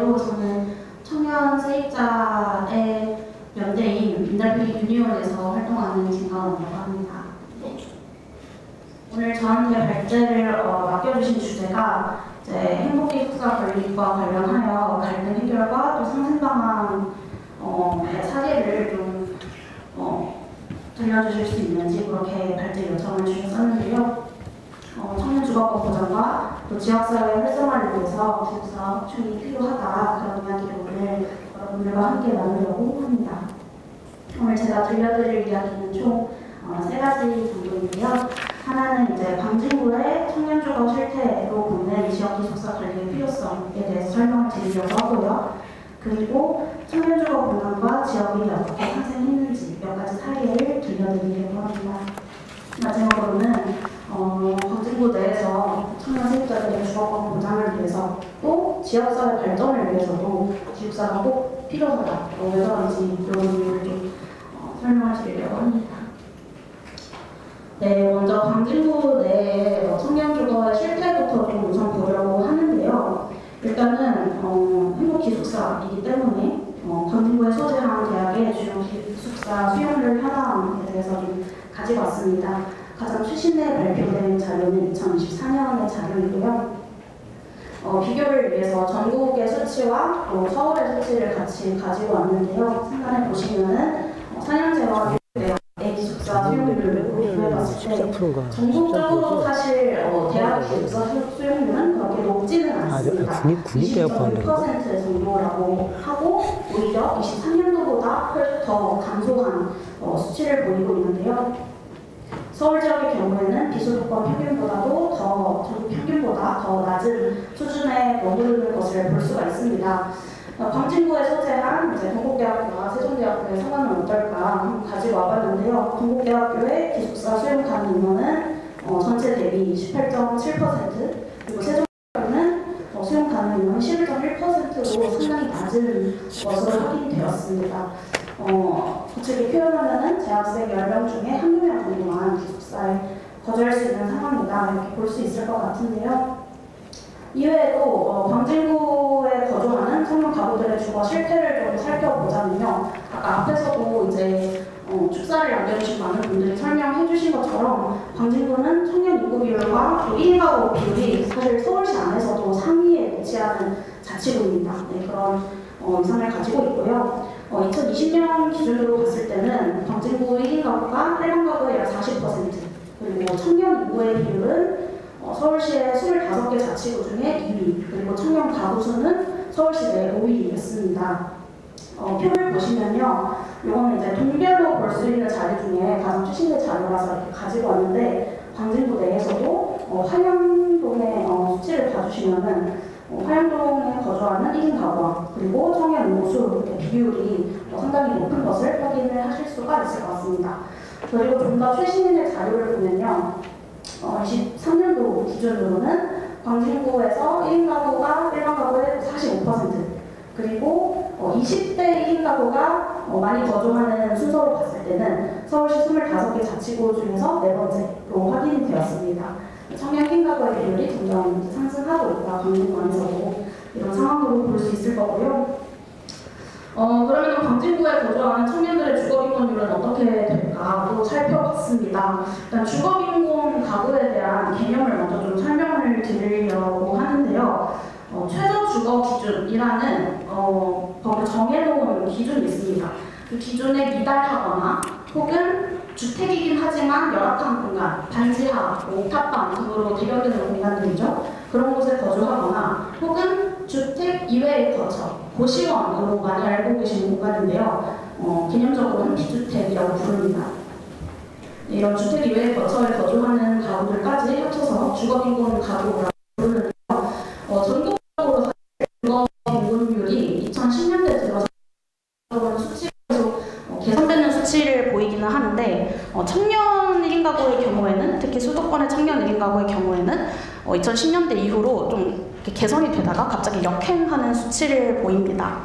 반대로 저는 청년 세입자의 연대인 민달팽이 유니온에서 활동하는 김가은이라고 합니다. 오늘 저한테 발제를 맡겨주신 주제가 이제 행복기숙사 건립과 관련하여 갈등 해결과 또 상생 방안 사례를 좀 들려주실 수 있는지 그렇게 발제 요청을 주셨었는데요. 청년 주거권 보장과 또 지역사회 활성화를 위해서 기숙사 확충이 필요하다, 그런 이야기를 오늘 여러분들과 함께 나누려고 합니다. 오늘 제가 들려드릴 이야기는 총 3가지 정도인데요. 하나는 이제 광진구의 청년주거 실태로 보는 지역기숙사 관리의 필요성에 대해서 설명을 드리려고 하고요. 그리고 청년주거 공간과 지역이 어떻게 상생했는지 몇 가지 사례를 들려드리려고 합니다. 마지막으로는 광진구 내에서 청년 세입자들의 주거권 보장을 위해서 또 지역사회 발전을 위해서도 기숙사가 꼭 필요하다. 왜 그런지 이런 이유를 좀 설명을 드리려고 합니다. 네, 먼저 광진구 내 청년주거의 실태부터 좀 우선 보려고 하는데요. 일단은 행복기숙사이기 때문에 광진구에 소재한 대학의 주요 기숙사 수용률 현황에 대해서 좀 가지고 왔습니다. 가장 최신에 발표된 자료는 2024년의 자료이고요. 비교를 위해서 전국의 수치와 또 서울의 수치를 같이 가지고 왔는데요. 상단에 보시면은 4년제와 기숙사 수용률을 비교해봤을 때 전국적으로 사실 대학 기숙사 수용률은 그렇게 높지는 않습니다. 26.1% 정도라고 하고 오히려 23년도보다 더 감소한 수치를 보이고 있는데요. 서울 지역의 경우에는 비수도권 평균보다도 전국 평균보다 더 낮은 수준에 머무르는 것을 볼 수가 있습니다. 광진구에 소재한 동국대학교와 세종대학교의 상황은 어떨까 한번 가지고 와봤는데요. 동국대학교의 기숙사 수용 가능 인원은 전체 대비 18.7%, 그리고 세종대학교는 수용 가능 인원은 11.1%로 상당히 낮은 것으로 확인되었습니다. 구체적으로 표현하면 재학생 10명 중에 1~2명 정도만 기숙사에 거주할 수 있는 상황이다, 이렇게 볼 수 있을 것 같은데요. 이외에도 광진구에 거주하는 청년 가구들의 주거 실태를 좀 살펴보자면요. 아까 앞에서도 이제 축사를 남겨주신 많은 분들이 설명해 주신 것처럼 광진구는 청년 인구 비율과 1인 가구 비율이 사실 서울시 안에서도 상위에 위치하는 자치구입니다. 네, 그런 이상을 가지고 있고요. 2020년 기준으로 봤을 때는 광진구 1인 가구가 일반 가구의 약 40%, 그리고 청년 인구의 비율은 서울시의 25개 자치구 중에 2위, 그리고 청년 가구 수는 서울시 내 5위였습니다. 표를 보시면요, 이거는 이제 동별로 볼 수 있는 자료 중에 가장 최신의 자료라서 이렇게 가지고 왔는데, 광진구 내에서도 화양동의 수치를 봐주시면은 화양동에 거주하는 1인 가구와 그리고 청년 인구 수 비율이 상당히 높은 것을 확인을 하실 수가 있을 것 같습니다. 그리고 좀 더 최신의 자료를 보면요, 23년도 기준으로는 광진구에서 1인 가구가 일반 가구의 45%, 그리고 20대 1인 가구가 많이 거주하는 순서로 봤을 때는 서울시 25개 자치구 중에서 4번째로 확인이 되었습니다. 청년 1인 가구의 비율이 점점 상승하고 있다, 광진구 안에서도 이런 상황으로 볼 수 있을 거고요. 그러면 광진구에 거주하는 청년들의 주거빈곤율은 어떻게 될까도 살펴봤습니다. 일단 주거빈곤 가구에 대한 개념을 먼저 좀 설명을 드리려고 하는데요. 최저 주거 기준이라는 법을 정해놓은 기준이 있습니다. 그 기준에 미달하거나 혹은 주택이긴 하지만 열악한 공간, 반지하, 옥탑방 등으로 대결되는 공간들이죠. 그런 곳에 거주하거나 혹은 주택 이외의 거처, 고시원으로 많이 알고 계시는 공간인데요. 개념적으로는 비주택이라고 부릅니다. 이런 주택 이외의 거처에 거주하는 가구들까지 합쳐서 주거빈곤 가구라고 부르는데요. 전국적으로 주거빈곤율이 2010년대 들어서 수치로 개선되는 수치를 보이기는 하는데, 청년 1인 가구의 경우에는, 특히 수도권의 청년 1인 가구의 경우에는 2010년대 이후로 좀 개선이 되다가 갑자기 역행하는 수치를 보입니다.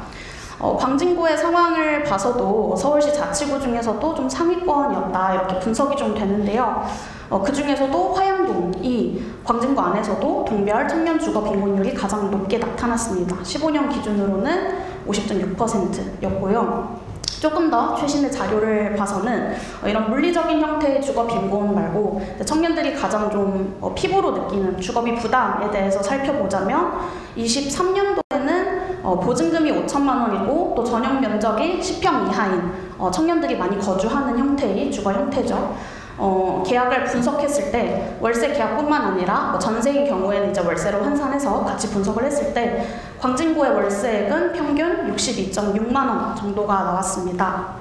광진구의 상황을 봐서도 서울시 자치구 중에서도 좀 상위권이었다, 이렇게 분석이 좀 되는데요. 그 중에서도 화양동이 광진구 안에서도 동별 청년 주거 빈곤율이 가장 높게 나타났습니다. 15년 기준으로는 50.6%였고요. 조금 더 최신의 자료를 봐서는 이런 물리적인 형태의 주거 빈곤 말고 청년들이 가장 좀 피부로 느끼는 주거비 부담에 대해서 살펴보자면 23년도에는 보증금이 5천만 원이고 또 전용 면적이 10평 이하인 청년들이 많이 거주하는 형태의 주거 형태죠. 계약을 분석했을 때 월세 계약뿐만 아니라 전세인 경우에는 이제 월세로 환산해서 같이 분석을 했을 때 광진구의 월세액은 평균 62.6만 원 정도가 나왔습니다.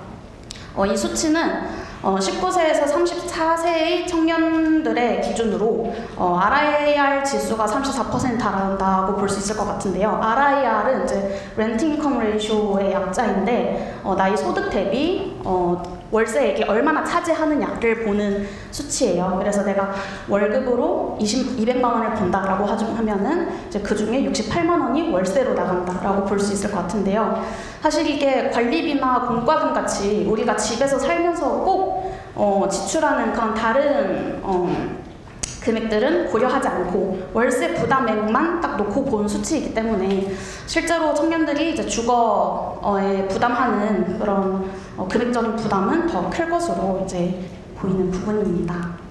이 수치는 19세에서 34세의 청년들의 기준으로 RIR 지수가 34% 달한다고 볼 수 있을 것 같은데요. RIR은 이제 Rent Income Ratio의 약자인데 나의 소득 대비 월세액이 얼마나 차지하느냐를 보는 수치예요. 그래서 내가 월급으로 200만 원을 번다라고 하면은 이제 그 중에 68만 원이 월세로 나간다라고 볼 수 있을 것 같은데요. 사실 이게 관리비나 공과금 같이 우리가 집에서 살면서 꼭 지출하는 그런 다른 금액들은 고려하지 않고 월세 부담액만 딱 놓고 본 수치이기 때문에 실제로 청년들이 이제 주거에 부담하는 그런 금액적인 부담은 더 클 것으로 이제 보이는 부분입니다.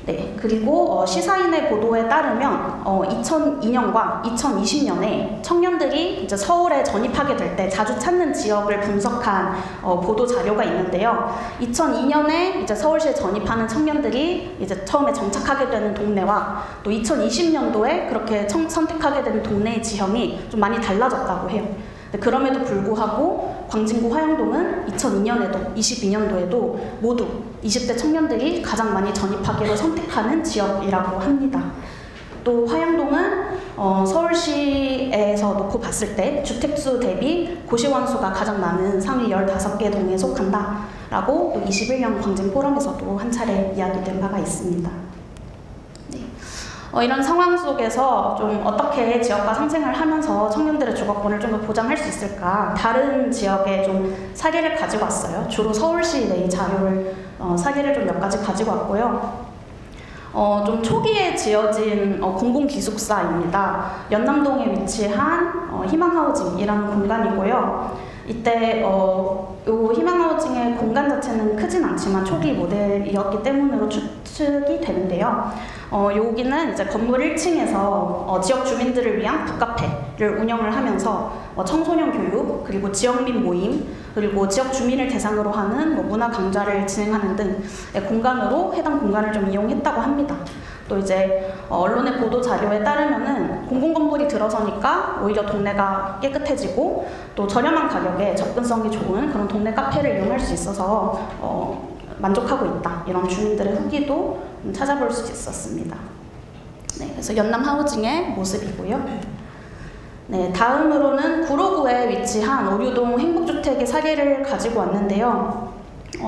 네, 그리고 시사인의 보도에 따르면 2002년과 2020년에 청년들이 이제 서울에 전입하게 될 때 자주 찾는 지역을 분석한 보도 자료가 있는데요. 2002년에 이제 서울시에 전입하는 청년들이 이제 처음에 정착하게 되는 동네와 또 2020년도에 그렇게 선택하게 되는 동네의 지형이 좀 많이 달라졌다고 해요. 그럼에도 불구하고 광진구 화양동은 2002년에도 22년도에도 모두 20대 청년들이 가장 많이 전입하기로 선택하는 지역이라고 합니다. 또 화양동은 서울시에서 놓고 봤을 때 주택수 대비 고시원수가 가장 많은 상위 15개 동에 속한다라고 또 21년 광진포럼에서도 한 차례 이야기된 바가 있습니다. 이런 상황 속에서 좀 어떻게 지역과 상생을 하면서 청년들의 주거권을 좀 더 보장할 수 있을까 다른 지역에 좀 사례를 가지고 왔어요. 주로 서울시 내의 자료를 사례를 좀 몇 가지 가지고 왔고요. 좀 초기에 지어진 공공기숙사입니다. 연남동에 위치한 희망하우징이라는 공간이고요. 이때 요 희망하우징의 공간 자체는 크진 않지만 초기 모델이었기 때문으로 추측이 되는데요. 여기는 이제 건물 1층에서 지역 주민들을 위한 북카페를 운영을 하면서 청소년 교육, 그리고 지역민 모임, 그리고 지역 주민을 대상으로 하는 문화 강좌를 진행하는 등 공간으로 해당 공간을 좀 이용했다고 합니다. 또 이제 언론의 보도 자료에 따르면은 공공건물이 들어서니까 오히려 동네가 깨끗해지고 또 저렴한 가격에 접근성이 좋은 그런 동네 카페를 이용할 수 있어서 만족하고 있다. 이런 주민들의 후기도 찾아볼 수 있었습니다. 네, 그래서 연남 하우징의 모습이고요. 네, 다음으로는 구로구에 위치한 오류동 행복주택의 사례를 가지고 왔는데요.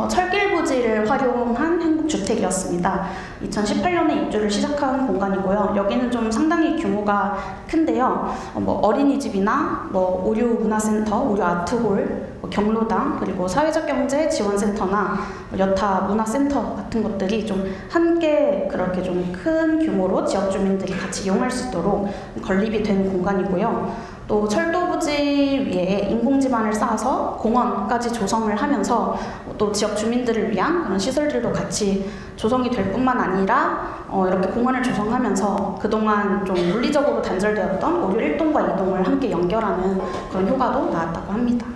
철길 부지를 활용한 행복주택이었습니다. 2018년에 입주를 시작한 공간이고요. 여기는 좀 상당히 규모가 큰데요. 어린이집이나 오류문화센터, 오류아트홀, 경로당, 그리고 사회적경제 지원센터나 여타 문화센터 같은 것들이 좀 함께 그렇게 좀 큰 규모로 지역 주민들이 같이 이용할 수 있도록 건립이 된 공간이고요. 또 철도 부지 위에 인공지반을 쌓아서 공원까지 조성을 하면서 또 지역 주민들을 위한 그런 시설들도 같이 조성이 될 뿐만 아니라 이렇게 공원을 조성하면서 그동안 좀 물리적으로 단절되었던 오류 1동과 2동을 함께 연결하는 그런 효과도 나왔다고 합니다.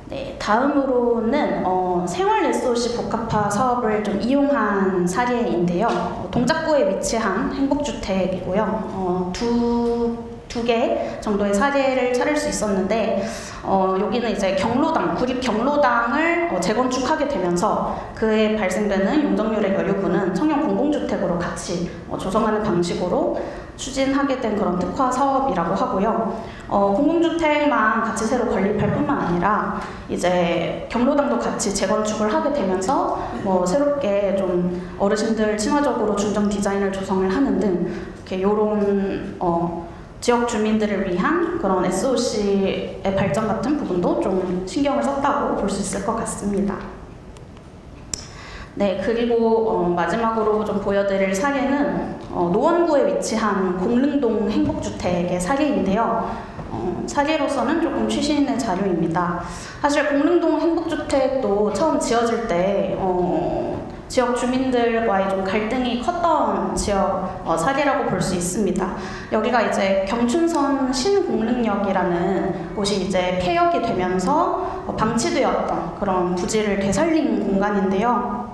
네, 다음으로는 생활 SOC 복합화 사업을 좀 이용한 사례인데요. 동작구에 위치한 행복주택이고요. 두 개 정도의 사례를 찾을 수 있었는데 여기는 이제 경로당, 구립 경로당을 재건축하게 되면서 그에 발생되는 용적률의 여유분은 청년 공공주택으로 같이 조성하는 방식으로 추진하게 된 그런 특화 사업이라고 하고요. 공공주택만 같이 새로 건립할 뿐만 아니라 이제 경로당도 같이 재건축을 하게 되면서 새롭게 좀 어르신들 친화적으로 중정 디자인을 조성을 하는 등 이렇게 요런 지역 주민들을 위한 그런 SOC의 발전 같은 부분도 좀 신경을 썼다고 볼 수 있을 것 같습니다. 네, 그리고 마지막으로 좀 보여드릴 사례는 노원구에 위치한 공릉동 행복주택의 사례인데요. 사례로서는 조금 최신의 자료입니다. 사실 공릉동 행복주택도 처음 지어질 때 지역 주민들과의 좀 갈등이 컸던 지역 사례라고 볼 수 있습니다. 여기가 이제 경춘선 신공릉역이라는 곳이 이제 폐역이 되면서 방치되었던 그런 부지를 되살린 공간인데요.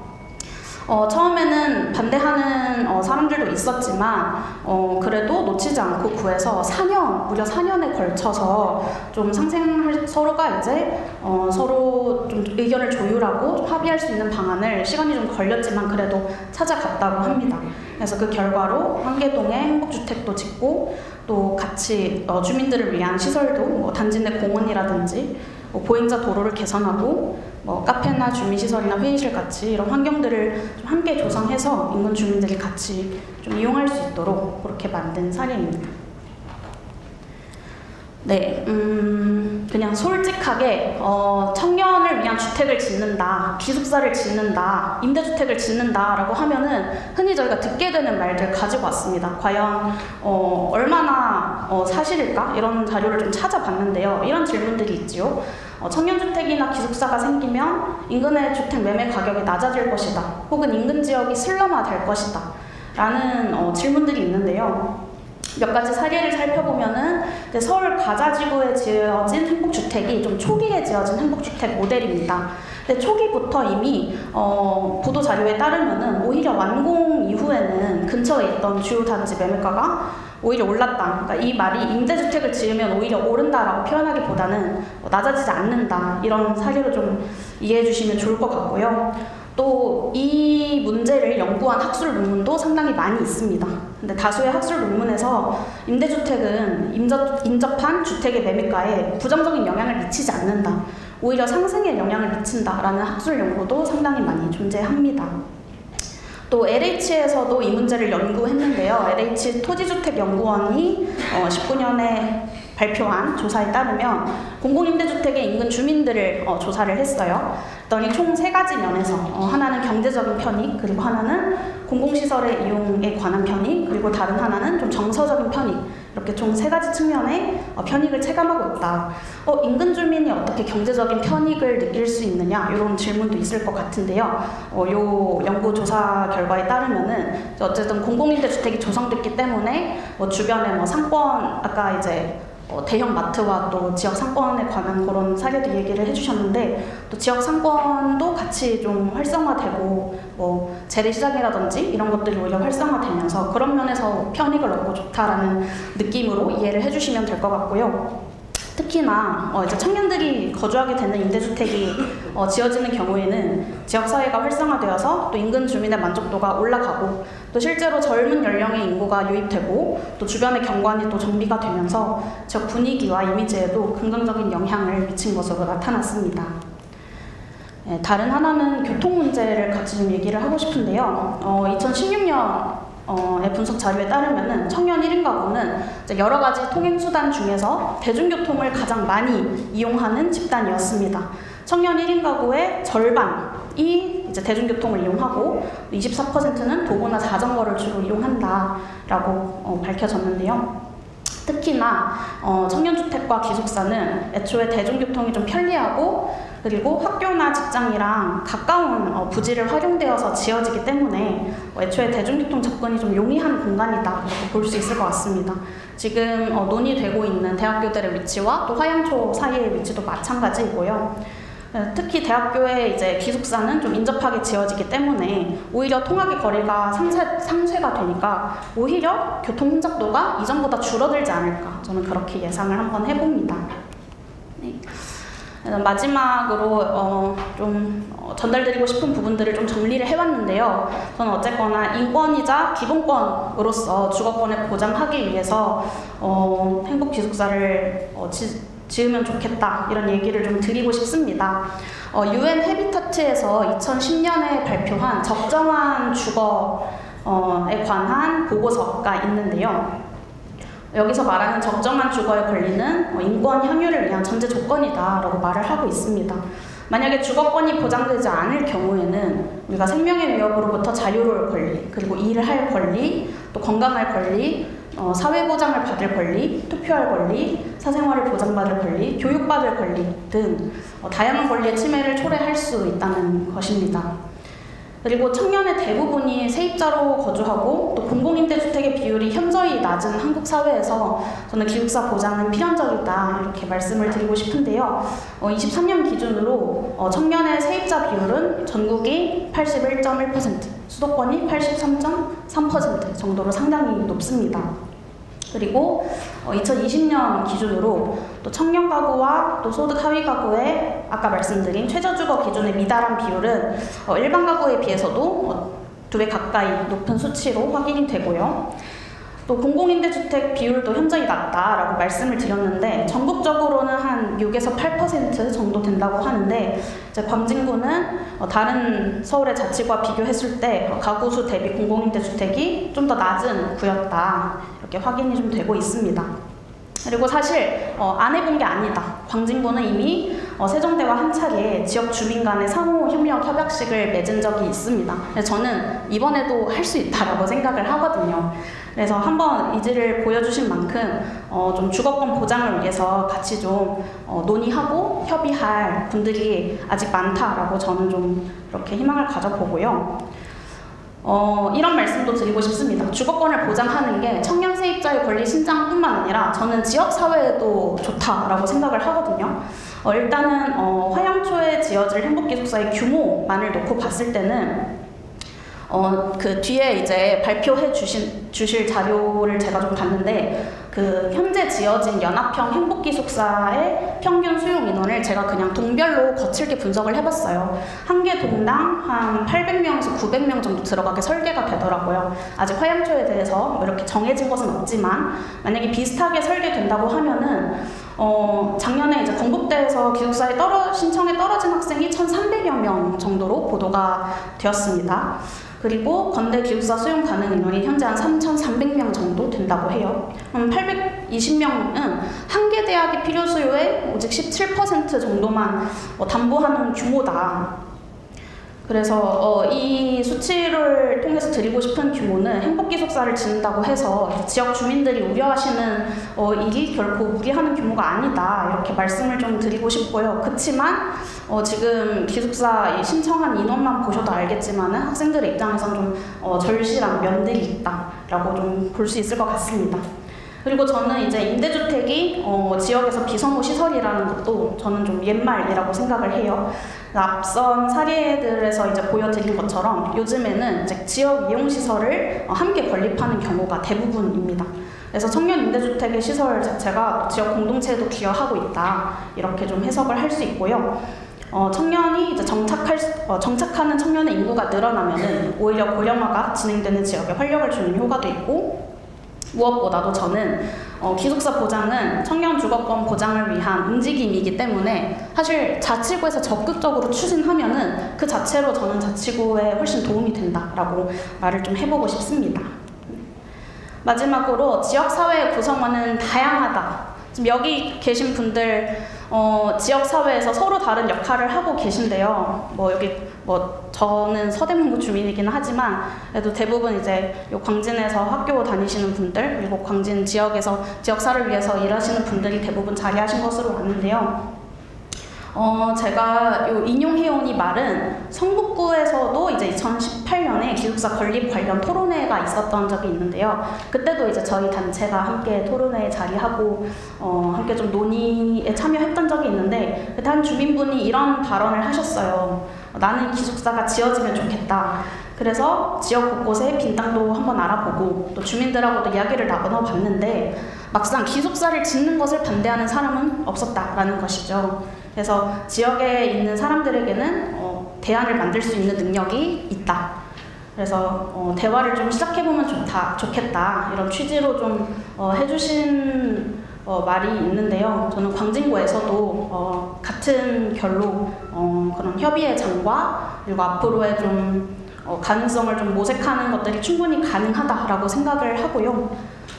처음에는 반대하는 사람들도 있었지만 그래도 놓치지 않고 구해서 무려 4년에 걸쳐서 좀 서로가 이제 서로 좀 의견을 조율하고 좀 합의할 수 있는 방안을 시간이 좀 걸렸지만 그래도 찾아갔다고 합니다. 그래서 그 결과로 한계동에 행복주택도 짓고 또 같이 주민들을 위한 시설도 단지 내 공원이라든지 보행자 도로를 개선하고 카페나 주민시설이나 회의실 같이 이런 환경들을 좀 함께 조성해서 인근 주민들이 같이 좀 이용할 수 있도록 그렇게 만든 사례입니다. 네, 그냥 솔직하게 청년을 위한 주택을 짓는다, 기숙사를 짓는다, 임대주택을 짓는다라고 하면은 흔히 저희가 듣게 되는 말들 가지고 왔습니다. 과연 얼마나 사실일까? 이런 자료를 좀 찾아봤는데요. 이런 질문들이 있지요. 청년주택이나 기숙사가 생기면 인근의 주택 매매 가격이 낮아질 것이다. 혹은 인근 지역이 슬럼화될 것이다. 라는 질문들이 있는데요. 몇 가지 사례를 살펴보면은 서울 가자지구에 지어진 행복주택이 좀 초기에 지어진 행복주택 모델입니다. 근데 초기부터 이미 보도 자료에 따르면은 오히려 완공 이후에는 근처에 있던 주요 단지 매매가가 오히려 올랐다. 그러니까 이 말이 임대주택을 지으면 오히려 오른다라고 표현하기보다는 낮아지지 않는다. 이런 사례로 좀 이해해 주시면 좋을 것 같고요. 또 이 문제를 연구한 학술 논문도 상당히 많이 있습니다. 근데 다수의 학술 논문에서 임대주택은 인접한 주택의 매매가에 부정적인 영향을 미치지 않는다. 오히려 상승에 영향을 미친다라는 학술 연구도 상당히 많이 존재합니다. 또 LH에서도 이 문제를 연구했는데요. LH 토지주택연구원이 19년에 발표한 조사에 따르면 공공임대주택의 인근 주민들을 조사를 했어요. 그랬더니 총 3가지 면에서 하나는 경제적인 편익, 그리고 하나는 공공시설의 이용에 관한 편익, 그리고 다른 하나는 좀 정서적인 편익, 이렇게 총 3가지 측면의 편익을 체감하고 있다. 인근 주민이 어떻게 경제적인 편익을 느낄 수 있느냐, 이런 질문도 있을 것 같은데요. 요 연구조사 결과에 따르면은 어쨌든 공공임대주택이 조성됐기 때문에 주변에 상권, 아까 이제 대형 마트와 또 지역 상권에 관한 그런 사례도 얘기를 해주셨는데, 또 지역 상권도 같이 좀 활성화되고 재래시장이라든지 이런 것들이 오히려 활성화되면서 그런 면에서 편익을 얻고 좋다라는 느낌으로 이해를 해주시면 될 것 같고요. 특히나 이제 청년들이 거주하게 되는 임대주택이 지어지는 경우에는 지역사회가 활성화되어서 또 인근 주민의 만족도가 올라가고, 또 실제로 젊은 연령의 인구가 유입되고, 또 주변의 경관이 또 정비가 되면서 지역 분위기와 이미지에도 긍정적인 영향을 미친 것으로 나타났습니다. 네, 다른 하나는 교통 문제를 같이 좀 얘기를 하고 싶은데요. 2016년 분석 자료에 따르면은 청년 1인 가구는 여러 가지 통행수단 중에서 대중교통을 가장 많이 이용하는 집단이었습니다. 청년 1인 가구의 절반이 이제 대중교통을 이용하고 24%는 도보나 자전거를 주로 이용한다라고 밝혀졌는데요. 특히나 청년주택과 기숙사는 애초에 대중교통이 좀 편리하고, 그리고 학교나 직장이랑 가까운 부지를 활용되어서 지어지기 때문에 애초에 대중교통 접근이 좀 용이한 공간이다, 이렇게 볼 수 있을 것 같습니다. 지금 논의되고 있는 대학교들의 위치와 또 화양초 사이의 위치도 마찬가지이고요. 특히 대학교의 이제 기숙사는 좀 인접하게 지어지기 때문에 오히려 통학의 거리가 상쇄가 되니까 오히려 교통 혼잡도가 이전보다 줄어들지 않을까, 저는 그렇게 예상을 한번 해봅니다. 네. 마지막으로 전달드리고 싶은 부분들을 좀 정리를 해왔는데요. 저는 어쨌거나 인권이자 기본권으로서 주거권을 보장하기 위해서 행복기숙사를 지으면 좋겠다, 이런 얘기를 좀 드리고 싶습니다. UN 해비타트에서 2010년에 발표한 적정한 주거에 관한 보고서가 있는데요. 여기서 말하는 적정한 주거의 권리는 인권 향유를 위한 전제 조건이다 라고 말을 하고 있습니다. 만약에 주거권이 보장되지 않을 경우에는 우리가 생명의 위협으로부터 자유로울 권리, 그리고 일을 할 권리, 또 건강할 권리, 사회보장을 받을 권리, 투표할 권리, 사생활을 보장받을 권리, 교육받을 권리 등 다양한 권리의 침해를 초래할 수 있다는 것입니다. 그리고 청년의 대부분이 세입자로 거주하고 또 공공임대주택의 비율이 현저히 낮은 한국 사회에서 저는 기숙사 보장은 필연적이다 이렇게 말씀을 드리고 싶은데요. 23년 기준으로 청년의 세입자 비율은 전국이 81.1%, 수도권이 83.3% 정도로 상당히 높습니다. 그리고 2020년 기준으로 또 청년 가구와 또 소득 하위 가구의 아까 말씀드린 최저주거 기준에 미달한 비율은 일반 가구에 비해서도 2배 가까이 높은 수치로 확인이 되고요. 또 공공임대주택 비율도 현저히 낮다라고 말씀을 드렸는데 전국적으로는 한 6에서 8% 정도 된다고 하는데 이제 광진구는 다른 서울의 자치구와 비교했을 때 가구 수 대비 공공임대주택이 좀 더 낮은 구였다 이렇게 확인이 좀 되고 있습니다. 그리고 사실 안 해본 게 아니다. 광진구는 이미 세종대와 한 차례 지역 주민 간의 상호 협력 협약식을 맺은 적이 있습니다. 그래서 저는 이번에도 할 수 있다라고 생각을 하거든요. 그래서 한번 의지를 보여주신 만큼 좀 주거권 보장을 위해서 같이 좀 논의하고 협의할 분들이 아직 많다라고 저는 좀 이렇게 희망을 가져보고요. 이런 말씀도 드리고 싶습니다. 주거권을 보장하는 게 청년 세입자의 권리 신장뿐만 아니라 저는 지역사회에도 좋다라고 생각을 하거든요. 일단은 화양초에 지어질 행복기숙사의 규모만을 놓고 봤을 때는 그 뒤에 이제 발표해 주실 자료를 제가 좀 봤는데 그 현재 지어진 연합형 행복기숙사의 평균 수용 인원을 제가 그냥 동별로 거칠게 분석을 해봤어요. 한 개 동당 한 800명에서 900명 정도 들어가게 설계가 되더라고요. 아직 화양초에 대해서 이렇게 정해진 것은 없지만 만약에 비슷하게 설계된다고 하면은 작년에 이제 건국대에서 기숙사에 신청에 떨어진 학생이 1,300여 명 정도로 보도가 되었습니다. 그리고 건대 기숙사 수용 가능 인원이 현재 한 3,300명 정도 된다고 해요. 820명은 한 개 대학의 필요 수요의 오직 17% 정도만 담보하는 규모다. 그래서 이 수치를 통해서 드리고 싶은 규모는 행복기숙사를 짓는다고 해서 지역 주민들이 우려하시는 일이 결코 무리하는 규모가 아니다 이렇게 말씀을 좀 드리고 싶고요. 그렇지만 지금 기숙사 신청한 인원만 보셔도 알겠지만 학생들의 입장에서는 좀 절실한 면들이 있다라고 좀 볼 수 있을 것 같습니다. 그리고 저는 이제 임대주택이 지역에서 비선호 시설이라는 것도 저는 좀 옛말이라고 생각을 해요. 앞선 사례들에서 이제 보여드린 것처럼 요즘에는 이제 지역 이용시설을 함께 건립하는 경우가 대부분입니다. 그래서 청년 임대주택의 시설 자체가 지역 공동체에도 기여하고 있다 이렇게 좀 해석을 할 수 있고요. 청년이 이제 정착하는 청년의 인구가 늘어나면은 오히려 고령화가 진행되는 지역에 활력을 주는 효과도 있고 무엇보다도 저는 기숙사 보장은 청년 주거권 보장을 위한 움직임이기 때문에 사실 자치구에서 적극적으로 추진하면은 그 자체로 저는 자치구에 훨씬 도움이 된다라고 말을 좀 해보고 싶습니다. 마지막으로 지역사회의 구성원은 다양하다. 지금 여기 계신 분들 지역사회에서 서로 다른 역할을 하고 계신데요. 저는 서대문구 주민이긴 하지만 그래도 대부분 이제 요 광진에서 학교 다니시는 분들 그리고 광진 지역에서 지역사를 위해서 일하시는 분들이 대부분 자리하신 것으로 아는데요. 제가 요 인용해온 이 말은 성북구에서도 이제 2018년에 기숙사 건립 관련 토론회가 있었던 적이 있는데요. 그때도 이제 저희 단체가 함께 토론회에 자리하고 함께 좀 논의에 참여했던 적이 있는데 그때 한 주민분이 이런 발언을 하셨어요. 나는 기숙사가 지어지면 좋겠다. 그래서 지역 곳곳에 빈 땅도 한번 알아보고 또 주민들하고도 이야기를 나눠봤는데 막상 기숙사를 짓는 것을 반대하는 사람은 없었다라는 것이죠. 그래서 지역에 있는 사람들에게는 대안을 만들 수 있는 능력이 있다. 그래서 대화를 좀 시작해보면 좋겠다. 이런 취지로 좀 해주신 말이 있는데요. 저는 광진구에서도 같은 결로 그런 협의의 장과 그리고 앞으로의 좀 가능성을 좀 모색하는 것들이 충분히 가능하다라고 생각을 하고요.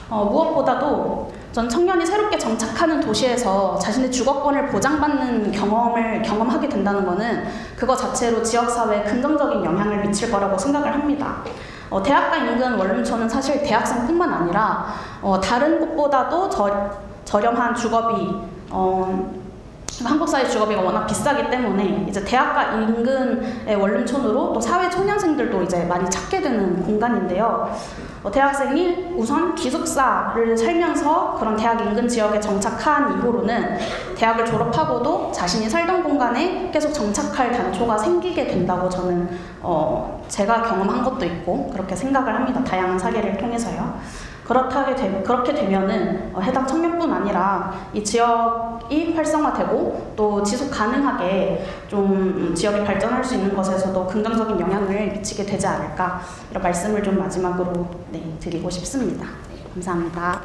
무엇보다도 전 청년이 새롭게 정착하는 도시에서 자신의 주거권을 보장받는 경험하게 된다는 것은 그거 자체로 지역사회에 긍정적인 영향을 미칠 거라고 생각을 합니다. 대학가 인근 원룸촌은 사실 대학생뿐만 아니라 다른 곳보다도 저렴한 주거비, 한국 사회 주거비가 워낙 비싸기 때문에 이제 대학가 인근의 원룸촌으로 또 사회 초년생들도 이제 많이 찾게 되는 공간인데요. 대학생이 우선 기숙사를 살면서 그런 대학 인근 지역에 정착한 이후로는 대학을 졸업하고도 자신이 살던 공간에 계속 정착할 단초가 생기게 된다고 저는 제가 경험한 것도 있고 그렇게 생각을 합니다. 다양한 사례를 통해서요. 그렇게 되면은 해당 청년뿐 아니라 이 지역이 활성화되고 또 지속 가능하게 좀 지역이 발전할 수 있는 것에서도 긍정적인 영향을 미치게 되지 않을까 이런 말씀을 좀 마지막으로 드리고 싶습니다. 감사합니다.